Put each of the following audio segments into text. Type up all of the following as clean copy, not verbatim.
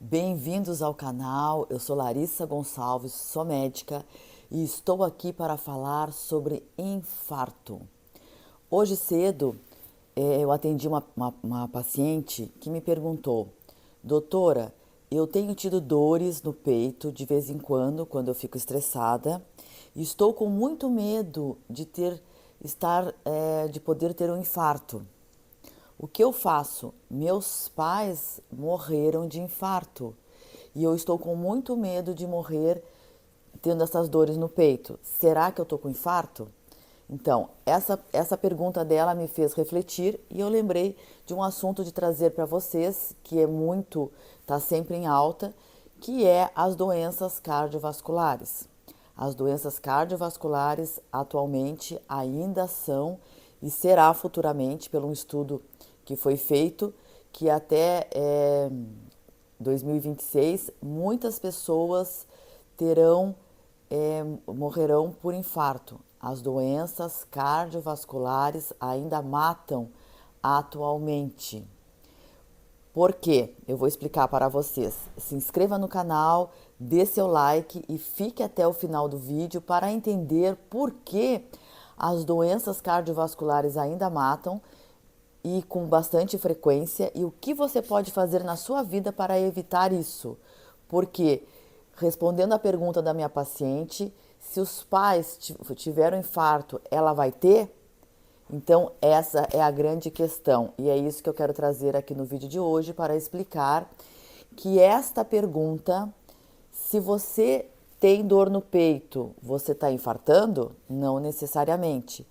Bem-vindos ao canal, eu sou Larissa Gonçalves, sou médica e estou aqui para falar sobre infarto. Hoje cedo eu atendi uma paciente que me perguntou: doutora, eu tenho tido dores no peito de vez em quando eu fico estressada e estou com muito medo de poder ter um infarto. O que eu faço? Meus pais morreram de infarto e eu estou com muito medo de morrer tendo essas dores no peito. Será que eu estou com infarto? Então, essa pergunta dela me fez refletir e eu lembrei de um assunto de trazer para vocês que está sempre em alta, que é as doenças cardiovasculares. As doenças cardiovasculares atualmente ainda são e será futuramente, pelo um estudo que foi feito, que até 2026 muitas pessoas terão morrerão por infarto. As doenças cardiovasculares ainda matam atualmente. Por quê? Eu vou explicar para vocês. Se inscreva no canal, dê seu like e fique até o final do vídeo para entender por que as doenças cardiovasculares ainda matam e com bastante frequência e o que você pode fazer na sua vida para evitar isso. Porque, respondendo à pergunta da minha paciente, se os pais tiveram infarto, ela vai ter? Então, essa é a grande questão e é isso que eu quero trazer aqui no vídeo de hoje para explicar que esta pergunta, se você tem dor no peito, você está infartando? Não necessariamente.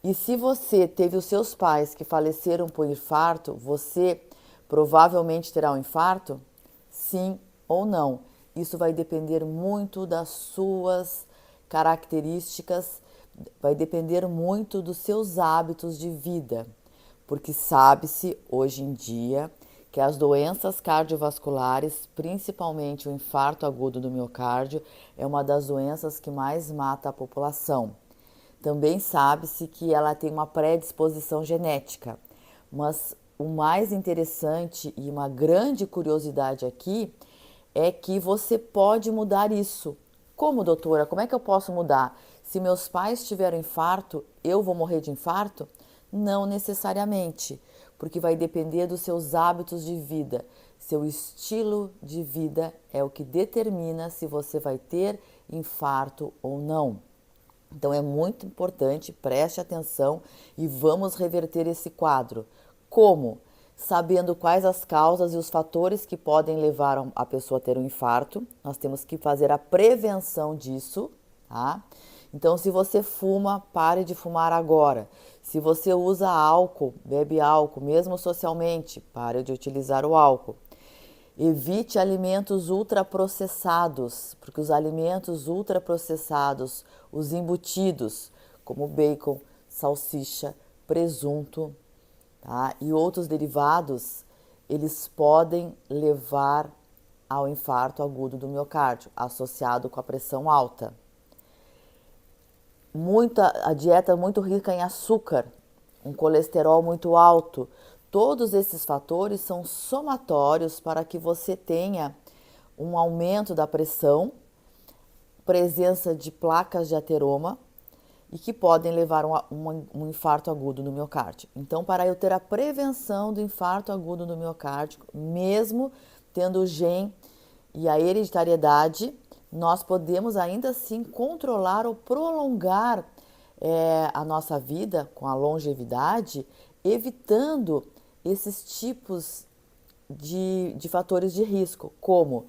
E se você teve os seus pais que faleceram por infarto, você provavelmente terá um infarto? Sim ou não. Isso vai depender muito das suas características, vai depender muito dos seus hábitos de vida, porque sabe-se hoje em dia que as doenças cardiovasculares, principalmente o infarto agudo do miocárdio, é uma das doenças que mais mata a população. Também sabe-se que ela tem uma predisposição genética, mas o mais interessante e uma grande curiosidade aqui é que você pode mudar isso. Como, doutora? Como é que eu posso mudar? Se meus pais tiveram infarto, eu vou morrer de infarto? Não necessariamente, porque vai depender dos seus hábitos de vida. Seu estilo de vida é o que determina se você vai ter infarto ou não. Então é muito importante, preste atenção e vamos reverter esse quadro. Como? Sabendo quais as causas e os fatores que podem levar a pessoa a ter um infarto, nós temos que fazer a prevenção disso, tá? Então, se você fuma, pare de fumar agora. Se você usa álcool, bebe álcool, mesmo socialmente, pare de utilizar o álcool. Evite alimentos ultraprocessados, porque os alimentos ultraprocessados, os embutidos, como bacon, salsicha, presunto, tá? E outros derivados, eles podem levar ao infarto agudo do miocárdio, associado com a pressão alta. A dieta muito rica em açúcar, um colesterol muito alto, todos esses fatores são somatórios para que você tenha um aumento da pressão, presença de placas de ateroma e que podem levar um infarto agudo no miocárdio. Então, para eu ter a prevenção do infarto agudo no miocárdio, mesmo tendo o gen e a hereditariedade, nós podemos ainda assim controlar ou prolongar a nossa vida com a longevidade, evitando esses tipos de fatores de risco, como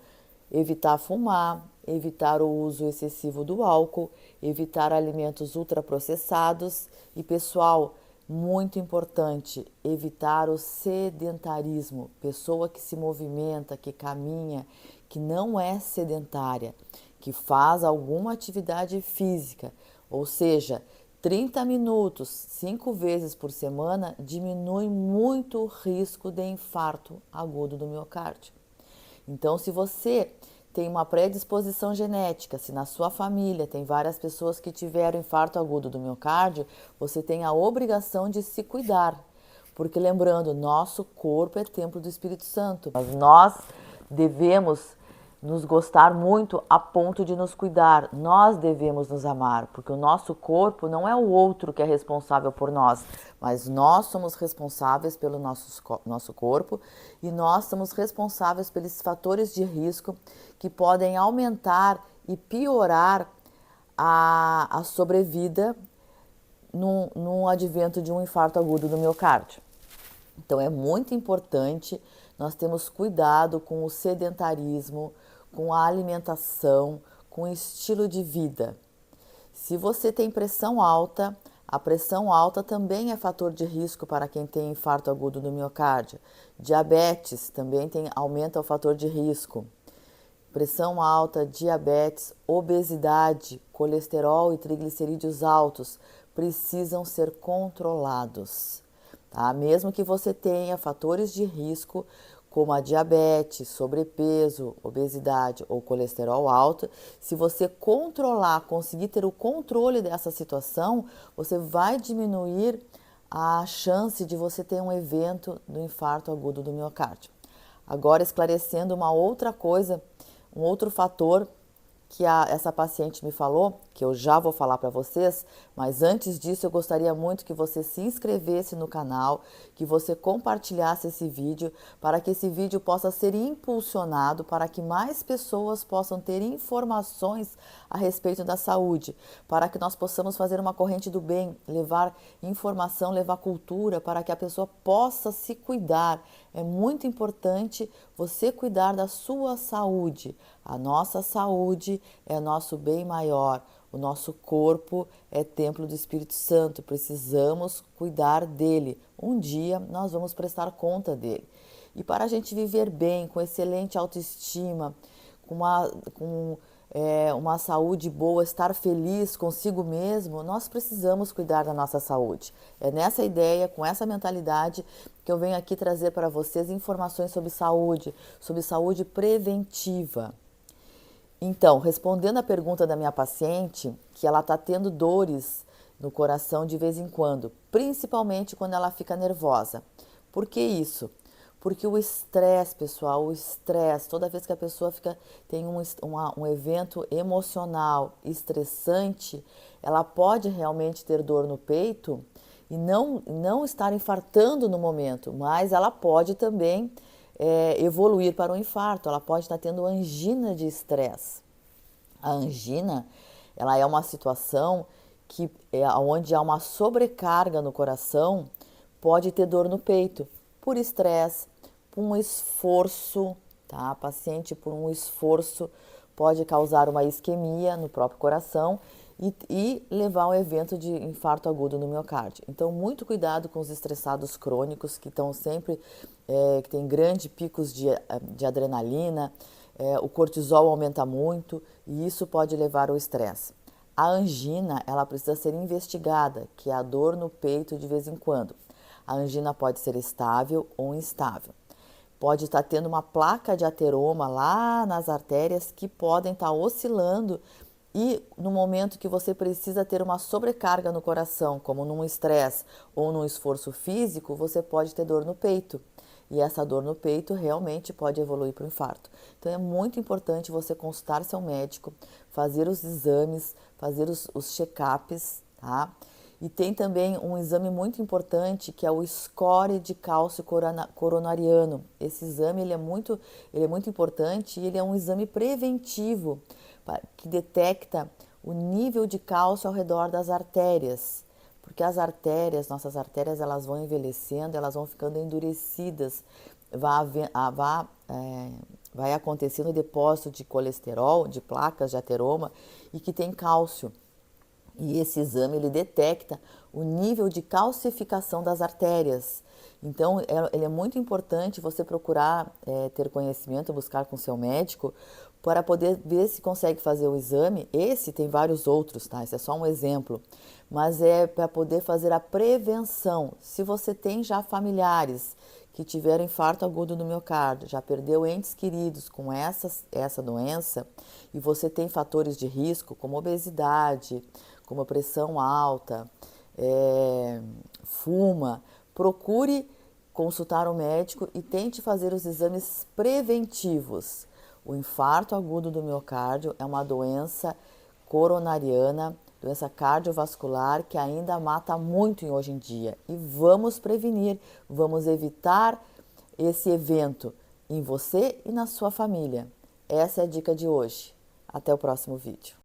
evitar fumar, evitar o uso excessivo do álcool, evitar alimentos ultraprocessados e, pessoal, muito importante, evitar o sedentarismo. Pessoa que se movimenta, que caminha, que não é sedentária, que faz alguma atividade física, ou seja, 30 minutos, 5 vezes por semana, diminui muito o risco de infarto agudo do miocárdio. Então, se você tem uma predisposição genética, se na sua família tem várias pessoas que tiveram infarto agudo do miocárdio, você tem a obrigação de se cuidar. Porque lembrando, nosso corpo é templo do Espírito Santo, mas nós devemos nos gostar muito a ponto de nos cuidar. Nós devemos nos amar, porque o nosso corpo não é o outro que é responsável por nós, mas nós somos responsáveis pelo nosso corpo e nós somos responsáveis pelos fatores de risco que podem aumentar e piorar a sobrevida no advento de um infarto agudo do miocárdio. Então é muito importante nós termos cuidado com o sedentarismo, com a alimentação, com o estilo de vida. Se você tem pressão alta, a pressão alta também é fator de risco para quem tem infarto agudo do miocárdio. Diabetes também aumenta o fator de risco. Pressão alta, diabetes, obesidade, colesterol e triglicerídeos altos precisam ser controlados. Tá? Mesmo que você tenha fatores de risco como a diabetes, sobrepeso, obesidade ou colesterol alto, se você controlar, conseguir ter o controle dessa situação, você vai diminuir a chance de você ter um evento do infarto agudo do miocárdio. Agora, esclarecendo uma outra coisa, um outro fator que essa paciente me falou, que eu já vou falar para vocês, mas antes disso eu gostaria muito que você se inscrevesse no canal, que você compartilhasse esse vídeo, para que esse vídeo possa ser impulsionado, para que mais pessoas possam ter informações a respeito da saúde, para que nós possamos fazer uma corrente do bem, levar informação, levar cultura, para que a pessoa possa se cuidar. É muito importante você cuidar da sua saúde. A nossa saúde é nosso bem maior. O nosso corpo é templo do Espírito Santo. Precisamos cuidar dele. Um dia nós vamos prestar conta dele. E para a gente viver bem, com excelente autoestima, com uma saúde boa, estar feliz consigo mesmo, nós precisamos cuidar da nossa saúde. É nessa ideia, com essa mentalidade, que eu venho aqui trazer para vocês informações sobre saúde preventiva. Então, respondendo à pergunta da minha paciente, que ela está tendo dores no coração de vez em quando, principalmente quando ela fica nervosa. Por que isso? Porque o estresse, pessoal, toda vez que a pessoa tem um evento emocional estressante, ela pode realmente ter dor no peito e não estar infartando no momento, mas ela pode também evoluir para um infarto, ela pode estar tendo angina de estresse. A angina, ela é uma situação onde há uma sobrecarga no coração, pode ter dor no peito, por estresse, por um esforço, tá? A paciente, por um esforço, pode causar uma isquemia no próprio coração e levar a um evento de infarto agudo no miocárdio. Então, muito cuidado com os estressados crônicos, que estão sempre, que tem grandes picos de adrenalina, o cortisol aumenta muito e isso pode levar ao estresse. A angina, ela precisa ser investigada, que é a dor no peito de vez em quando. A angina pode ser estável ou instável. Pode estar tendo uma placa de ateroma lá nas artérias que podem estar oscilando e no momento que você precisa ter uma sobrecarga no coração, como num estresse ou num esforço físico, você pode ter dor no peito. E essa dor no peito realmente pode evoluir para o infarto. Então é muito importante você consultar seu médico, fazer os exames, fazer os check-ups, tá? E tem também um exame muito importante que é o score de cálcio coronariano. Esse exame ele é muito importante e ele é um exame preventivo que detecta o nível de cálcio ao redor das artérias. Porque nossas artérias, elas vão envelhecendo, elas vão ficando endurecidas, vai acontecendo o depósito de colesterol, de placas de ateroma e que tem cálcio. E esse exame, ele detecta o nível de calcificação das artérias. Então, ele é muito importante você procurar ter conhecimento, buscar com seu médico, para poder ver se consegue fazer o exame. Esse tem vários outros, tá? Esse é só um exemplo. Mas é para poder fazer a prevenção. Se você tem já familiares que tiveram infarto agudo do miocárdio, já perdeu entes queridos com essa doença, e você tem fatores de risco, como obesidade, como pressão alta, fuma, procure consultar o médico e tente fazer os exames preventivos. O infarto agudo do miocárdio é uma doença coronariana, doença cardiovascular que ainda mata muito hoje em dia. E vamos prevenir, vamos evitar esse evento em você e na sua família. Essa é a dica de hoje. Até o próximo vídeo.